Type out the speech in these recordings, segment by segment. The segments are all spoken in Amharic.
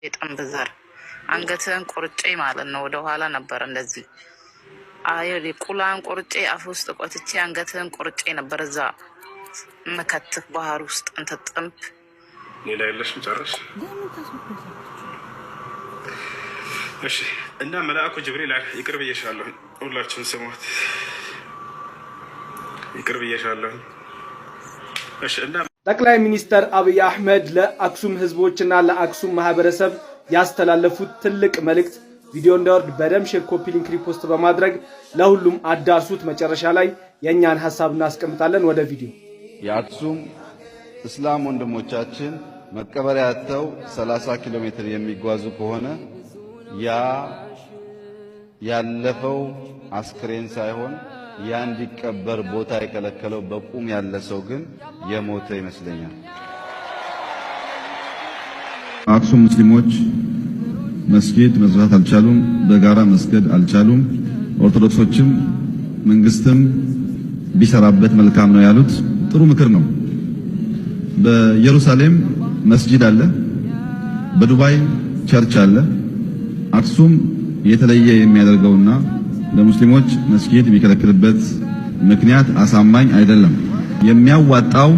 የጠንብ ዘር አንገትህን ቆርጬ ማለት ነው። ወደ ኋላ ነበር እንደዚህ ቁላን ቆርጬ አፍ ውስጥ ቆትቼ አንገትህን ቆርጬ ነበር እዛ መከትፍ ባህር ውስጥ አንተ ጥንብ። ሌላ የለሽም ጨረሽ? እሺ። እና መልአኩ ጅብሪል ይቅር ብዬሻለሁ፣ ሁላችሁን ስሙት፣ ይቅር ብዬሻለሁ። እሺ። እና ጠቅላይ ሚኒስትር አብይ አህመድ ለአክሱም ህዝቦችና ለአክሱም ማህበረሰብ ያስተላለፉት ትልቅ መልእክት ቪዲዮ እንደወርድ በደም ሼር፣ ኮፒ ሊንክ፣ ሪፖስት በማድረግ ለሁሉም አዳርሱት። መጨረሻ ላይ የኛን ሐሳብ እናስቀምጣለን። ወደ ቪዲዮ። የአክሱም እስላም ወንድሞቻችን መቀበሪያ ያተው 30 ኪሎ ሜትር የሚጓዙ ከሆነ ያ ያለፈው አስክሬን ሳይሆን ያ እንዲቀበር ቦታ የከለከለው በቁም ያለ ሰው ግን የሞተ ይመስለኛል። አክሱም ሙስሊሞች መስጊድ መስራት አልቻሉም፣ በጋራ መስገድ አልቻሉም። ኦርቶዶክሶችም መንግስትም ቢሰራበት መልካም ነው ያሉት ጥሩ ምክር ነው። በኢየሩሳሌም መስጊድ አለ፣ በዱባይ ቸርች አለ። አክሱም የተለየ የሚያደርገውና ለሙስሊሞች መስጊድ የሚከለክልበት ምክንያት አሳማኝ አይደለም። የሚያዋጣው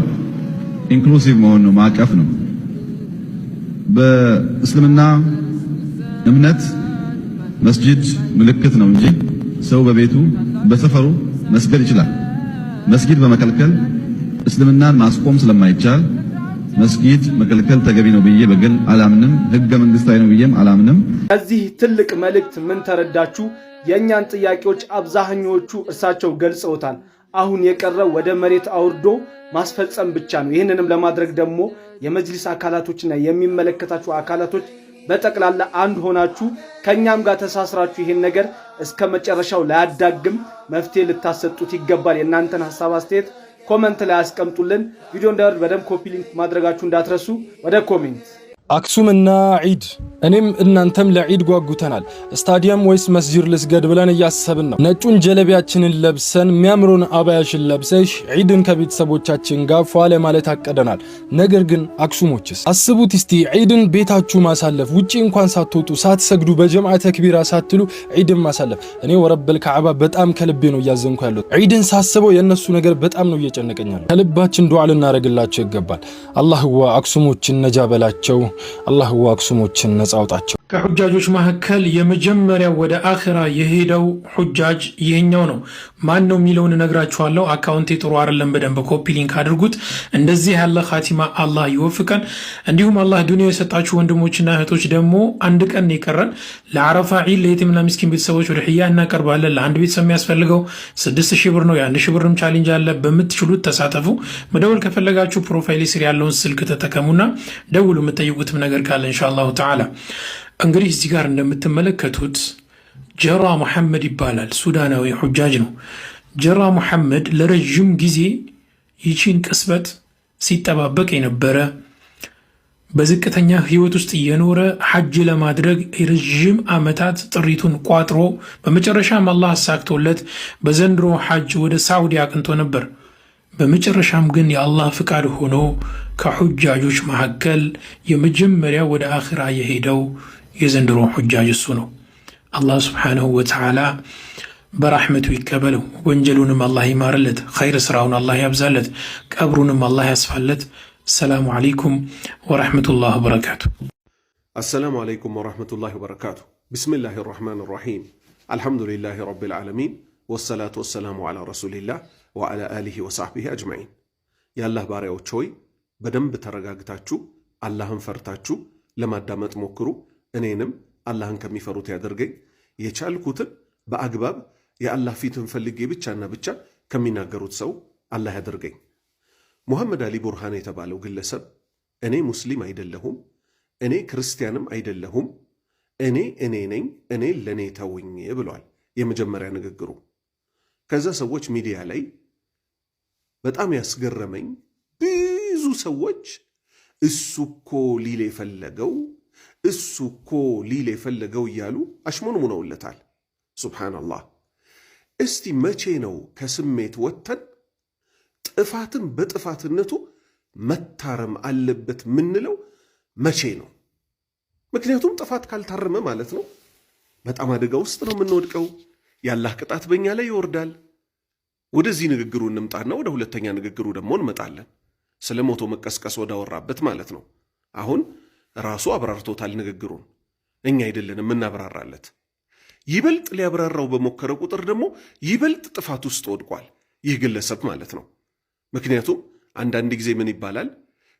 ኢንክሉሲቭ መሆን ነው፣ ማቀፍ ነው። በእስልምና እምነት መስጊድ ምልክት ነው እንጂ ሰው በቤቱ በሰፈሩ መስገድ ይችላል። መስጊድ በመከልከል እስልምናን ማስቆም ስለማይቻል መስጊድ መከልከል ተገቢ ነው ብዬ በግል አላምንም። ህገ መንግስታዊ ነው ብዬም አላምንም። ከዚህ ትልቅ መልእክት ምን ተረዳችሁ? የኛን ጥያቄዎች አብዛኞቹ እርሳቸው ገልጸውታል። አሁን የቀረው ወደ መሬት አውርዶ ማስፈጸም ብቻ ነው። ይህንንም ለማድረግ ደግሞ የመጅሊስ አካላቶችና የሚመለከታችሁ አካላቶች በጠቅላላ አንድ ሆናችሁ ከኛም ጋር ተሳስራችሁ ይሄን ነገር እስከ መጨረሻው ላያዳግም መፍትሄ ልታሰጡት ይገባል። የእናንተን ሐሳብ አስተያየት ኮሜንት ላይ አስቀምጡልን። ቪዲዮ እንዳወርድ በደንብ ኮፒ ሊንክ ማድረጋችሁ እንዳትረሱ። ወደ ኮሜንት። አክሱምና ዒድ እኔም እናንተም ለዒድ ጓጉተናል። ስታዲየም ወይስ መስጂድ ልስገድ ብለን እያሰብን ነው። ነጩን ጀለቢያችንን ለብሰን የሚያምሩን አባያሽን ለብሰሽ ዒድን ከቤተሰቦቻችን ጋር ፏለ ማለት አቀደናል። ነገር ግን አክሱሞችስ አስቡት እስቲ ዒድን ቤታችሁ ማሳለፍ፣ ውጪ እንኳን ሳትወጡ ሳትሰግዱ በጀምዓ ተክቢራ ሳትሉ ዒድን ማሳለፍ። እኔ ወረበል ከዓባ በጣም ከልቤ ነው እያዘንኩ ያለው። ዒድን ሳስበው የነሱ ነገር በጣም ነው እየጨነቀኛል። ከልባችን ዱዓ ልናደርግላቸው ይገባል። አላህዋ አክሱሞችን ነጃ በላቸው። አላህ አክሱሞችን ነጻ አውጣቸው። ከሁጃጆች መካከል የመጀመሪያው ወደ አኺራ የሄደው ሁጃጅ ይሄኛው ነው። ማን ነው የሚለውን እነግራችኋለሁ። አካውንቴ ጥሩ አይደለም፣ በደንብ ኮፒ ሊንክ አድርጉት። እንደዚህ ያለ ኻቲማ አላህ ይወፍቀን። እንዲሁም አላህ ዱንያ የሰጣችሁ ወንድሞችና እህቶች ደግሞ አንድ ቀን የቀረን ለአረፋ ዒድ ለየቲምና ምስኪን ቤተሰቦች ወደ ህያ እናቀርባለን። ለአንድ ቤተሰብ የሚያስፈልገው 6000 ብር ነው። የ1000 ብርም ቻሌንጅ አለ። በምትችሉት ተሳተፉ። መደወል ከፈለጋችሁ ፕሮፋይል ስር ያለውን ስልክ ተጠቀሙና ደውሉ። የምትጠይቁትም ነገር ካለ ኢንሻአላሁ ተዓላ። እንግዲህ እዚህ ጋር እንደምትመለከቱት ጀራ መሐመድ ይባላል። ሱዳናዊ ሁጃጅ ነው። ጀራ መሐመድ ለረጅም ጊዜ ይቺን ቅስበት ሲጠባበቅ የነበረ በዝቅተኛ ህይወት ውስጥ እየኖረ ሐጅ ለማድረግ የረዥም ዓመታት ጥሪቱን ቋጥሮ በመጨረሻም አላህ አሳክቶለት በዘንድሮ ሐጅ ወደ ሳዑዲ አቅንቶ ነበር። በመጨረሻም ግን የአላህ ፍቃድ ሆኖ ከሁጃጆች መካከል የመጀመሪያ ወደ አኺራ የሄደው የዘንድሮ ሁጃጅ እሱ ነው። አላህ ስብሓንሁ ወተዓላ በራሕመቱ ይቀበለው፣ ወንጀሉንም አላህ ይማርለት፣ ኸይር ስራውን አላህ ያብዛለት፣ ቀብሩንም አላህ ያስፋለት። አሰላሙ ዓለይኩም ወረሕመቱላህ ወበረካቱ። አሰላሙ ዓለይኩም ወረሕመቱላህ ወበረካቱ። ብስሚላህ ራሕማን ራሒም አልሐምዱሊላህ ረቢል ዓለሚን ወሰላቱ ወሰላሙ ዓላ ረሱሊላህ ወዓላ አሊሂ ወሰሕቢሂ አጅመዒን። የአላህ ባሪያዎች ሆይ በደንብ ተረጋግታችሁ አላህን ፈርታችሁ ለማዳመጥ ሞክሩ። እኔንም አላህን ከሚፈሩት ያደርገኝ፣ የቻልኩትን በአግባብ የአላህ ፊትን ፈልጌ ብቻና ብቻ ከሚናገሩት ሰው አላህ ያደርገኝ። ሙሐመድ አሊ ቡርሃን የተባለው ግለሰብ እኔ ሙስሊም አይደለሁም፣ እኔ ክርስቲያንም አይደለሁም፣ እኔ ነኝ፣ እኔ ለእኔ ተውኝ ብሏል። የመጀመሪያ ንግግሩ። ከዛ ሰዎች ሚዲያ ላይ በጣም ያስገረመኝ ብዙ ሰዎች እሱ እኮ ሊል የፈለገው እያሉ አሽሞንሙነውለታል። ሱብሓነላህ። እስቲ መቼ ነው ከስሜት ወጥተን ጥፋትን በጥፋትነቱ መታረም አለበት ምንለው? መቼ ነው? ምክንያቱም ጥፋት ካልታረመ ማለት ነው በጣም አደጋ ውስጥ ነው የምንወድቀው። የአላህ ቅጣት በእኛ ላይ ይወርዳል። ወደዚህ ንግግሩ እንምጣና ወደ ሁለተኛ ንግግሩ ደግሞ እንመጣለን። ስለ ሞቶ መቀስቀስ ወዳወራበት ማለት ነው። አሁን ራሱ አብራርቶታል ንግግሩን፣ እኛ አይደለንም የምናብራራለት። ይበልጥ ሊያብራራው በሞከረ ቁጥር ደግሞ ይበልጥ ጥፋት ውስጥ ወድቋል ይህ ግለሰብ ማለት ነው። ምክንያቱም አንዳንድ ጊዜ ምን ይባላል?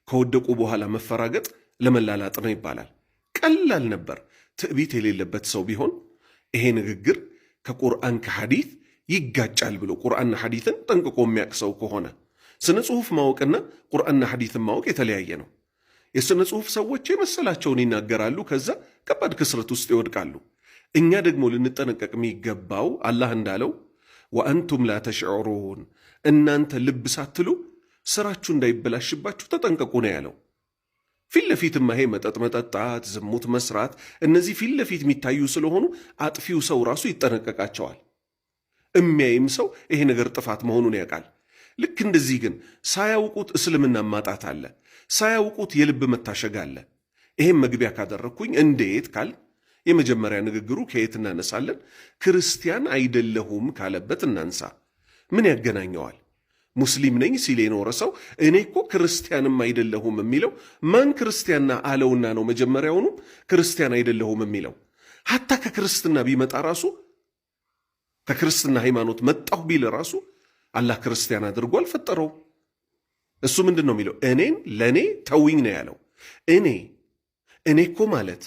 ከወደቁ በኋላ መፈራገጥ ለመላላጥ ነው ይባላል። ቀላል ነበር ትዕቢት የሌለበት ሰው ቢሆን ይሄ ንግግር ከቁርአን ከሐዲት ይጋጫል ብሎ ቁርአንና ሐዲትን ጠንቅቆ የሚያውቅ ሰው ከሆነ። ስነ ጽሑፍ ማወቅና ቁርአንና ሐዲትን ማወቅ የተለያየ ነው። የስነ ጽሑፍ ሰዎች የመሰላቸውን ይናገራሉ፣ ከዛ ከባድ ክስረት ውስጥ ይወድቃሉ። እኛ ደግሞ ልንጠነቀቅ የሚገባው አላህ እንዳለው ወአንቱም ላ ተሽዑሩን፣ እናንተ ልብ ሳትሉ ስራችሁ እንዳይበላሽባችሁ ተጠንቀቁ ነው ያለው። ፊት ለፊትማ ይሄ መጠጥ መጠጣት፣ ዝሙት መስራት፣ እነዚህ ፊት ለፊት የሚታዩ ስለሆኑ አጥፊው ሰው ራሱ ይጠነቀቃቸዋል። የሚያይም ሰው ይሄ ነገር ጥፋት መሆኑን ያውቃል። ልክ እንደዚህ ግን ሳያውቁት እስልምና ማጣት አለ፣ ሳያውቁት የልብ መታሸግ አለ። ይሄም መግቢያ ካደረግኩኝ እንዴት ካል የመጀመሪያ ንግግሩ ከየት እናነሳለን? ክርስቲያን አይደለሁም ካለበት እናንሳ። ምን ያገናኘዋል? ሙስሊም ነኝ ሲል የኖረ ሰው እኔ እኮ ክርስቲያንም አይደለሁም የሚለው ማን ክርስቲያና አለውና ነው መጀመሪያውኑ ክርስቲያን አይደለሁም የሚለው? ሀታ ከክርስትና ቢመጣ ራሱ ከክርስትና ሃይማኖት መጣሁ ቢል ራሱ አላህ ክርስቲያን አድርጎ አልፈጠረውም። እሱ ምንድን ነው የሚለው? እኔን ለእኔ ተዊኝ ነው ያለው። እኔ እኮ ማለት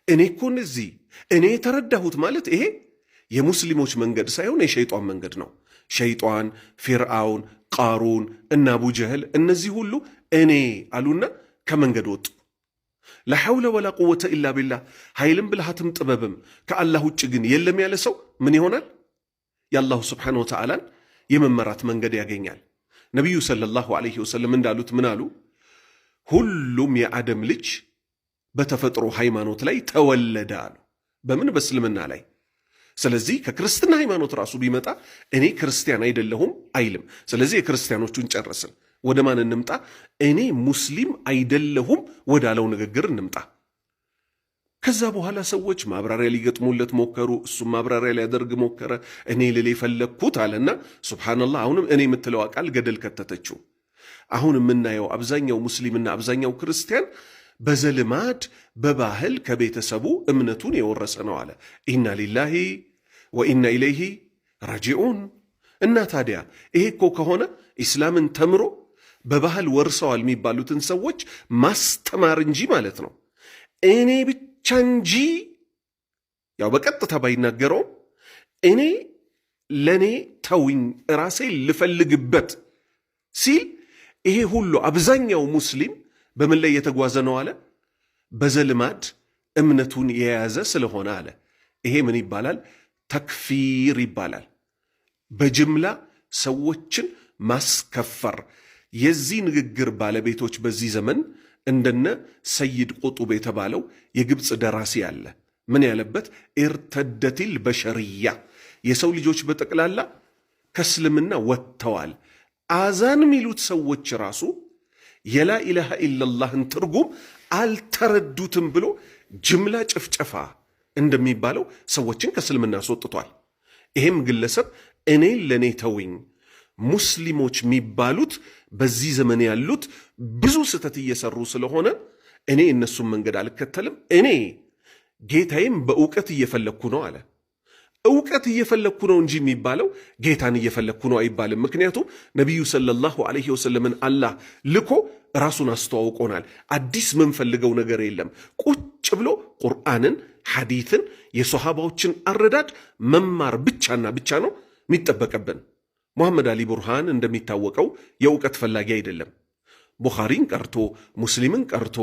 እኔ እኮ እነዚህ እኔ የተረዳሁት ማለት ይሄ የሙስሊሞች መንገድ ሳይሆን የሸይጧን መንገድ ነው። ሸይጧን፣ ፊርዓውን፣ ቃሩን እና አቡ ጀህል እነዚህ ሁሉ እኔ አሉና ከመንገድ ወጡ። ላሐውለ ወላ ቁወተ ኢላ ቢላህ፣ ኃይልም ብልሃትም ጥበብም ከአላህ ውጭ ግን የለም ያለ ሰው ምን ይሆናል? የአላሁ ስብሓነሁ ወተዓላን የመመራት መንገድ ያገኛል። ነቢዩ ሰለላሁ ዐለይሂ ወሰለም እንዳሉት ምን አሉ? ሁሉም የአደም ልጅ በተፈጥሮ ሃይማኖት ላይ ተወለደ አሉ። በምን? በእስልምና ላይ። ስለዚህ ከክርስትና ሃይማኖት ራሱ ቢመጣ እኔ ክርስቲያን አይደለሁም አይልም። ስለዚህ የክርስቲያኖቹን ጨረስን። ወደ ማን እንምጣ? እኔ ሙስሊም አይደለሁም ወዳለው ንግግር እንምጣ። ከዛ በኋላ ሰዎች ማብራሪያ ሊገጥሙለት ሞከሩ። እሱም ማብራሪያ ሊያደርግ ሞከረ። እኔ ልል የፈለግኩት አለና ሱብሓነላህ፣ አሁንም እኔ የምትለው ቃል ገደል ከተተችው። አሁን የምናየው አብዛኛው ሙስሊምና አብዛኛው ክርስቲያን በዘልማድ በባህል ከቤተሰቡ እምነቱን የወረሰ ነው አለ። ኢና ሊላሂ ወኢና ኢለይሂ ራጂዑን። እና ታዲያ ይሄ እኮ ከሆነ ኢስላምን ተምሮ በባህል ወርሰዋል የሚባሉትን ሰዎች ማስተማር እንጂ ማለት ነው። እኔ ብቻ እንጂ ያው በቀጥታ ባይናገረውም እኔ ለእኔ ተውኝ ራሴ ልፈልግበት ሲል ይሄ ሁሉ አብዛኛው ሙስሊም በምን ላይ የተጓዘ ነው አለ? በዘልማድ እምነቱን የያዘ ስለሆነ አለ። ይሄ ምን ይባላል? ተክፊር ይባላል። በጅምላ ሰዎችን ማስከፈር። የዚህ ንግግር ባለቤቶች በዚህ ዘመን እንደነ ሰይድ ቁጡብ የተባለው የግብፅ ደራሲ አለ። ምን ያለበት? ኢርተደቲል በሸርያ፣ የሰው ልጆች በጠቅላላ ከእስልምና ወጥተዋል። አዛን የሚሉት ሰዎች ራሱ የላ ኢላሃ ኢለላህን ትርጉም አልተረዱትም ብሎ ጅምላ ጭፍጨፋ እንደሚባለው ሰዎችን ከእስልምና አስወጥቷል። ይሄም ግለሰብ እኔ ለእኔ ተውኝ፣ ሙስሊሞች የሚባሉት በዚህ ዘመን ያሉት ብዙ ስህተት እየሰሩ ስለሆነ እኔ እነሱን መንገድ አልከተልም፣ እኔ ጌታዬም በእውቀት እየፈለግኩ ነው አለ። እውቀት እየፈለግኩ ነው እንጂ የሚባለው ጌታን እየፈለግኩ ነው አይባልም። ምክንያቱም ነቢዩ ሰለላሁ ዐለይሂ ወሰለምን አላህ ልኮ ራሱን አስተዋውቆናል። አዲስ ምንፈልገው ነገር የለም። ቁጭ ብሎ ቁርአንን፣ ሐዲትን፣ የሶሃባዎችን አረዳድ መማር ብቻና ብቻ ነው የሚጠበቅብን። ሙሐመድ አሊ ቡርሃን እንደሚታወቀው የእውቀት ፈላጊ አይደለም። ቡኻሪን ቀርቶ ሙስሊምን ቀርቶ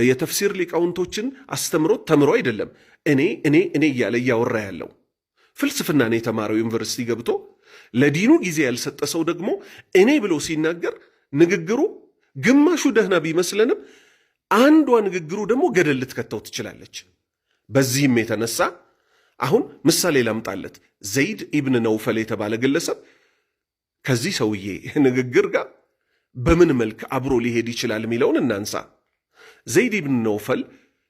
የተፍሲር ሊቃውንቶችን አስተምሮት ተምሮ አይደለም እኔ እያለ እያወራ ያለው። ፍልስፍናን የተማረው ዩኒቨርሲቲ ገብቶ ለዲኑ ጊዜ ያልሰጠ ሰው ደግሞ እኔ ብሎ ሲናገር ንግግሩ ግማሹ ደህና ቢመስለንም አንዷ ንግግሩ ደግሞ ገደል ልትከተው ትችላለች። በዚህም የተነሳ አሁን ምሳሌ ላምጣለት። ዘይድ ኢብን ነውፈል የተባለ ግለሰብ ከዚህ ሰውዬ ንግግር ጋር በምን መልክ አብሮ ሊሄድ ይችላል የሚለውን እናንሳ። ዘይድ ኢብን ነውፈል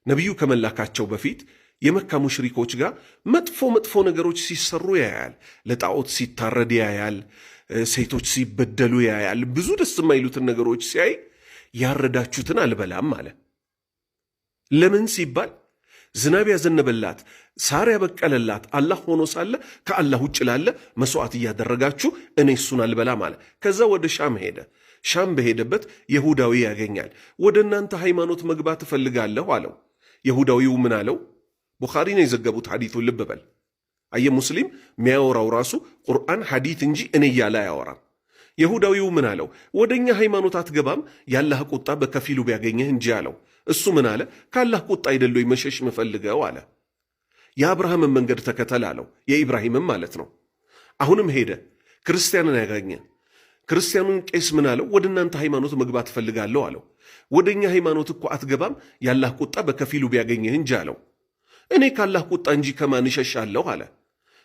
ነቢዩ ከመላካቸው በፊት የመካ ሙሽሪኮች ጋር መጥፎ መጥፎ ነገሮች ሲሰሩ ያያል። ለጣዖት ሲታረድ ያያል። ሴቶች ሲበደሉ ያያል። ብዙ ደስ የማይሉትን ነገሮች ሲያይ ያረዳችሁትን አልበላም አለ። ለምን ሲባል ዝናብ ያዘነበላት ሳር ያበቀለላት አላህ ሆኖ ሳለ ከአላህ ውጭ ላለ መስዋዕት እያደረጋችሁ እኔ እሱን አልበላም አለ። ከዛ ወደ ሻም ሄደ። ሻም በሄደበት የሁዳዊ ያገኛል። ወደ እናንተ ሃይማኖት መግባት እፈልጋለሁ አለው። የሁዳዊው ምን አለው? ቡኻሪ ነው የዘገቡት ሐዲቱን ልብ በል። አየ ሙስሊም የሚያወራው ራሱ ቁርአን ሐዲት እንጂ እኔ እያለ አያወራም። የሁዳዊው ምን አለው? ወደኛ ሃይማኖት አትገባም የአላህ ቁጣ በከፊሉ ቢያገኘህ እንጂ አለው። እሱ ምን አለ? ከአላህ ቁጣ አይደለ መሸሽ መፈልገው አለ። የአብርሃምን መንገድ ተከተል አለው። የኢብራሂምም ማለት ነው። አሁንም ሄደ ክርስቲያንን ያገኘ። ክርስቲያኑን ቄስ ምን አለው? ወደ እናንተ ሃይማኖት መግባት እፈልጋለሁ አለው። ወደኛ ሃይማኖት እኮ አትገባም የአላህ ቁጣ በከፊሉ ቢያገኘህ እንጂ አለው። እኔ ከአላህ ቁጣ እንጂ ከማን እሸሻለሁ አለ።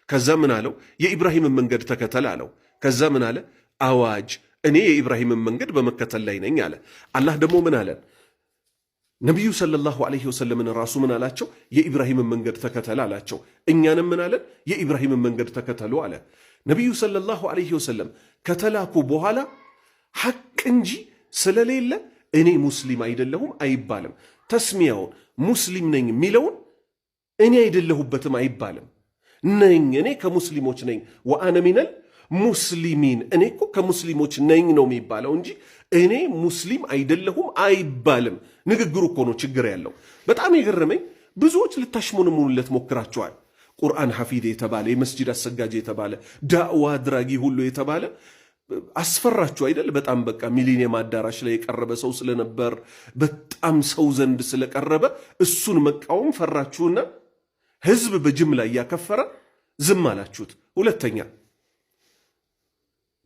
ከዛ ምን አለው? የኢብራሂምን መንገድ ተከተል አለው። ከዛ ምን አለ? አዋጅ እኔ የኢብራሂምን መንገድ በመከተል ላይ ነኝ አለ። አላህ ደግሞ ምን አለን? ነቢዩ ሰለላሁ ዐለይሂ ወሰለምን ራሱ ምን አላቸው? የኢብራሂምን መንገድ ተከተል አላቸው። እኛንም ምን አለን? የኢብራሂምን መንገድ ተከተሉ አለ። ነቢዩ ሰለላሁ ዐለይሂ ወሰለም ከተላኩ በኋላ ሐቅ እንጂ ስለሌለ እኔ ሙስሊም አይደለሁም አይባልም። ተስሚያውን ሙስሊም ነኝ የሚለውን እኔ አይደለሁበትም አይባልም። ነኝ እኔ ከሙስሊሞች ነኝ። ወአነ ሚነል ሙስሊሚን እኔ እኮ ከሙስሊሞች ነኝ ነው የሚባለው እንጂ እኔ ሙስሊም አይደለሁም አይባልም። ንግግሩ እኮ ነው ችግር ያለው። በጣም የገረመኝ ብዙዎች ልታሽሞንሙኑለት ሞክራቸዋል። ቁርአን ሐፊዝ የተባለ የመስጂድ አሰጋጅ የተባለ ዳዕዋ አድራጊ ሁሉ የተባለ አስፈራችሁ አይደል? በጣም በቃ ሚሊኒየም አዳራሽ ላይ የቀረበ ሰው ስለነበር በጣም ሰው ዘንድ ስለቀረበ እሱን መቃወም ፈራችሁና ህዝብ በጅምላ እያከፈረ ዝም አላችሁት። ሁለተኛ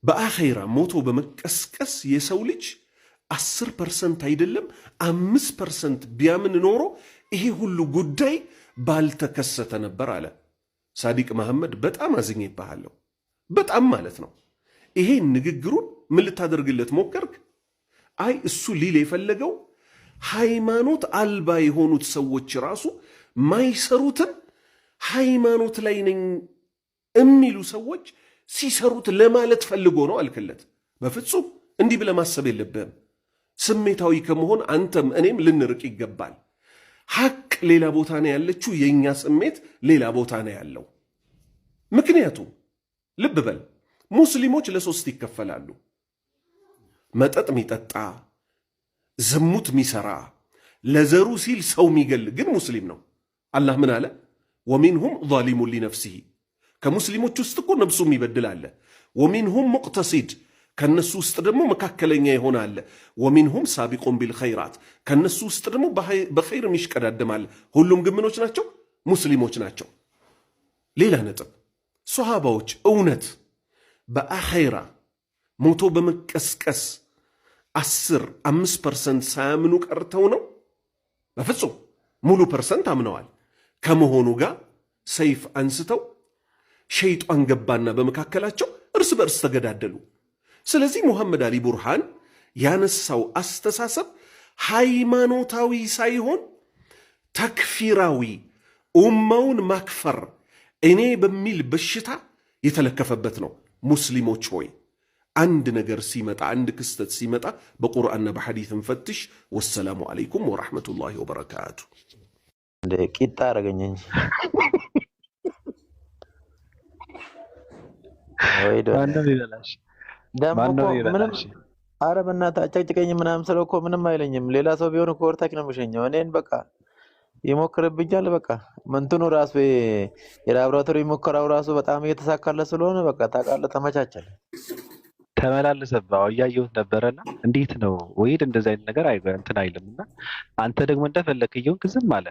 በአኼራ ሞቶ በመቀስቀስ የሰው ልጅ 10% አይደለም 5% ቢያምን ኖሮ ይሄ ሁሉ ጉዳይ ባልተከሰተ ነበር አለ ሳዲቅ መሐመድ። በጣም አዝኜብሃለሁ፣ በጣም ማለት ነው። ይሄን ንግግሩን ምን ልታደርግለት ሞከርክ? አይ እሱ ሊል የፈለገው ሃይማኖት አልባ የሆኑት ሰዎች ራሱ ማይሰሩትን ሃይማኖት ላይ ነኝ የሚሉ ሰዎች ሲሰሩት ለማለት ፈልጎ ነው አልክለት። በፍጹም እንዲህ ብለህ ማሰብ የለብህም። ስሜታዊ ከመሆን አንተም እኔም ልንርቅ ይገባል። ሐቅ ሌላ ቦታ ነው ያለችው፣ የእኛ ስሜት ሌላ ቦታ ነው ያለው። ምክንያቱም ልብ በል ሙስሊሞች ለሶስት ይከፈላሉ። መጠጥ ሚጠጣ፣ ዝሙት ሚሰራ፣ ለዘሩ ሲል ሰው ሚገል ግን ሙስሊም ነው። አላህ ምን አለ? ወሚንሁም ዛሊሙን ሊነፍሲሂ ከሙስሊሞች ውስጥ እኮ ነብሱ የሚበድል አለ። ወሚንሁም ሙቅተሲድ ከነሱ ውስጥ ደግሞ መካከለኛ የሆነ አለ። ወሚንሁም ሳቢቁን ቢልኸይራት ከነሱ ውስጥ ደግሞ በኸይር የሚሽቀዳደም አለ። ሁሉም ግን ምኖች ናቸው? ሙስሊሞች ናቸው። ሌላ ነጥብ ሶሃባዎች እውነት በአኼራ ሞቶ በመቀስቀስ 5% ሳያምኑ ቀርተው ነው? በፍጹም ሙሉ ፐርሰንት አምነዋል። ከመሆኑ ጋር ሰይፍ አንስተው ሸይጣን ገባና በመካከላቸው እርስ በርስ ተገዳደሉ። ስለዚህ ሙሐመድ አሊ ቡርሃን ያነሳው አስተሳሰብ ሃይማኖታዊ ሳይሆን ተክፊራዊ፣ ኡማውን ማክፈር እኔ በሚል በሽታ የተለከፈበት ነው። ሙስሊሞች ሆይ አንድ ነገር ሲመጣ፣ አንድ ክስተት ሲመጣ በቁርአንና በሐዲስ እንፈትሽ። ወሰላሙ አለይኩም ወራህመቱላሂ ወበረካቱ። እንደ ቂጣ አረገኝ እንጂ ማነው ይበላሽ? ምንም ኧረ በእናትህ አጨቅጭቀኝ ምናምን ስለው እኮ ምንም አይለኝም። ሌላ ሰው ቢሆን እኮ ወርታክ ነው የምሸኘው። እኔን በቃ ይሞክርብኛል። በቃ ምንትኑ ራሱ የላብራቶሪ ሙከራው ራሱ በጣም እየተሳካለ ስለሆነ በቃ ታውቃለህ፣ ተመቻቸል። ተመላለሰብህ እያየሁት ነበረና እንዴት ነው ወይድ እንደዚህ አይነት ነገር እንትን አይልምና አንተ ደግሞ እንደፈለክ እየሆንክ ዝም አለ።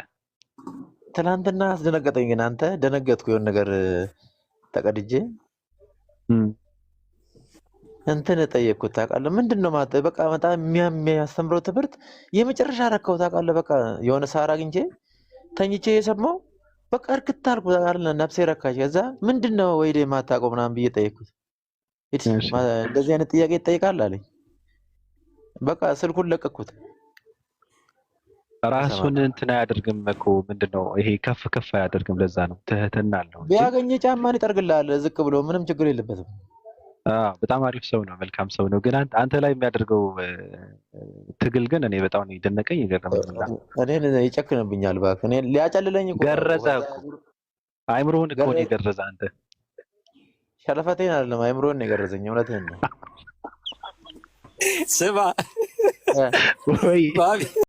ትናንትና አስደነገጠኝ። ግን አንተ ደነገጥኩ። የሆነ ነገር ተቀድጄ እንትን ጠየቅኩት። ታውቃለህ ምንድን ነው ማለት በቃ በጣም የሚያስተምረው ትምህርት የመጨረሻ ረከው ታውቃለህ። በቃ የሆነ ሳር አግኝቼ ተኝቼ የሰማው በቃ እርክት አልኩ። ታውቃለህ ነፍሴ ረካች። ከዛ ምንድን ነው ወይዴ የማታውቀው ምናምን ብዬ ጠየቅኩት። እንደዚህ አይነት ጥያቄ ይጠይቃል አለኝ። በቃ ስልኩን ለቀኩት። ራሱን እንትን አያደርግም እኮ ምንድነው ይሄ ከፍ ከፍ አያደርግም። ለዛ ነው ትህትና አለው እንጂ ቢያገኝ ጫማን ይጠርግልሃል ዝቅ ብሎ ምንም ችግር የለበትም። በጣም አሪፍ ሰው ነው፣ መልካም ሰው ነው። ግን አንተ ላይ የሚያደርገው ትግል ግን እኔ በጣም ነው የደነቀኝ የገረመኝና እኔን ይጨክንብኛል። እባክህ እኔን ሊያጨልለኝ እኮ ገረዘ እኮ አይምሮውን እኮ ነው የገረዘ። አንተ ሸለፈቴን አይደለም አይምሮውን ነው የገረዘኝ። እውነትህን ነው። ስማ ወይ ባቢ